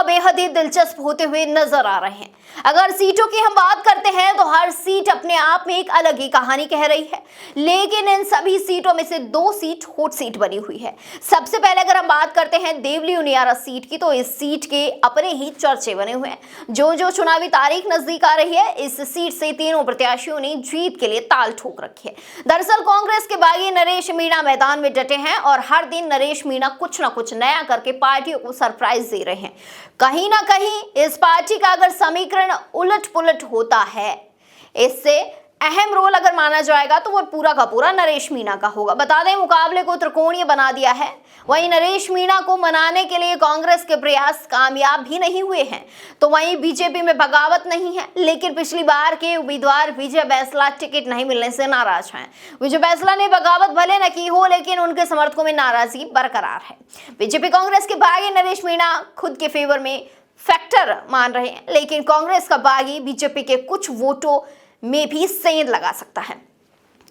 बेहद ही दिलचस्प होते हुए नजर आ रहे हैं। अगर सीटों की हम बात करते हैं तो हर सीट अपने आप में एक अलग ही कहानी कह रही है, लेकिन इन सभी सीटों में से 2 सीट हॉट सीट बनी हुई है। सबसे पहले अगर हम बात करते हैं देवली उनियारा सीट की, तो इस सीट के अपने ही चर्चे बने हुए हैं। जो चुनावी तारीख नजदीक आ रही है, इस सीट से तीनों प्रत्याशियों ने जीत के लिए ताल ठोक रखी है। दरअसल कांग्रेस के बागी नरेश मीणा मैदान में डटे हैं और हर दिन नरेश मीणा कुछ ना कुछ नया करके पार्टियों को सरप्राइज दे रहे हैं। कहीं ना कहीं इस पार्टी का अगर समीकरण उलट पुलट होता है, इससे अहम रोल अगर माना जाएगा तो वो पूरा का पूरा नरेश मीणा का होगा। बता दें, मुकाबले को त्रिकोणीय बना दिया है। वहीं नरेश मीणा को मनाने के लिए कांग्रेस के प्रयास कामयाब भी नहीं हुए हैं, तो वहीं बीजेपी में बगावत नहीं है। लेकिन पिछली बार के उम्मीदवार विजय बैंसला टिकट नहीं मिलने से नाराज हैं। विजय बैंसला ने बगावत भले न की हो, लेकिन उनके समर्थकों में नाराजगी बरकरार है। बीजेपी कांग्रेस के बागी नरेश मीणा खुद के फेवर में फैक्टर मान रहे हैं, लेकिन कांग्रेस का बागी बीजेपी के कुछ वोटों में भी सेंध लगा सकता है।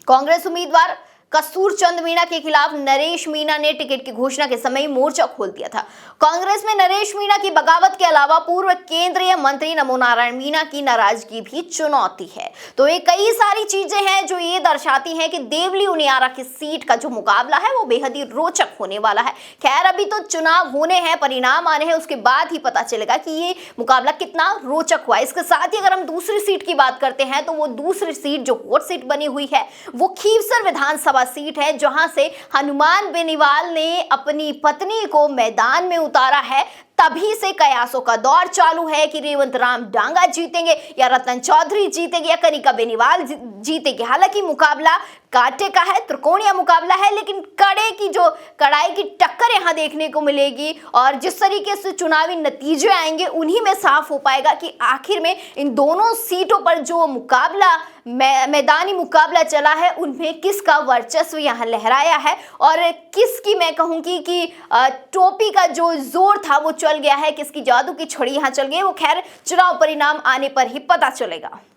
कांग्रेस उम्मीदवार कसूर चंद मीणा के खिलाफ नरेश मीणा ने टिकट की घोषणा के समय मोर्चा खोल दिया था। कांग्रेस में नरेश मीणा की बगावत के अलावा पूर्व केंद्रीय मंत्री नमो नारायण मीणा की नाराजगी भी चुनौती है। तो ये कई सारी चीजें हैं जो ये दर्शाती हैं कि देवली उनियारा की सीट का जो मुकाबला है वो बेहद ही रोचक होने वाला है। खैर, अभी तो चुनाव होने हैं, परिणाम आने हैं, उसके बाद ही पता चलेगा कि ये मुकाबला कितना रोचक हुआ। इसके साथ ही अगर हम दूसरी सीट की बात करते हैं तो वो दूसरी सीट जो हॉट सीट बनी हुई है वो खीवसर विधानसभा सीट है, जहां से हनुमान बेनीवाल ने अपनी पत्नी को मैदान में उतारा है। तभी से कयासों का दौर चालू है कि रेवंत राम डांगा जीतेंगे या रतन चौधरी जीतेंगे या कनिका बेनीवाल जीतेंगे। हालांकि मुकाबला कांटे का है, त्रिकोणीय मुकाबला है, लेकिन कड़ाई की टक्कर यहां देखने को मिलेगी और जिस तरीके से चुनावी नतीजे आएंगे उन्हीं में साफ हो पाएगा कि आखिर में इन दोनों सीटों पर जो मुकाबला मैदानी मुकाबला चला है उनमें किसका वर्चस्व यहां लहराया है और किसकी, मैं कहूंगी कि टोपी का जो जोर था वो चल गया है, किसकी जादू की छड़ी यहां चल गई। वो खैर चुनाव परिणाम आने पर ही पता चलेगा।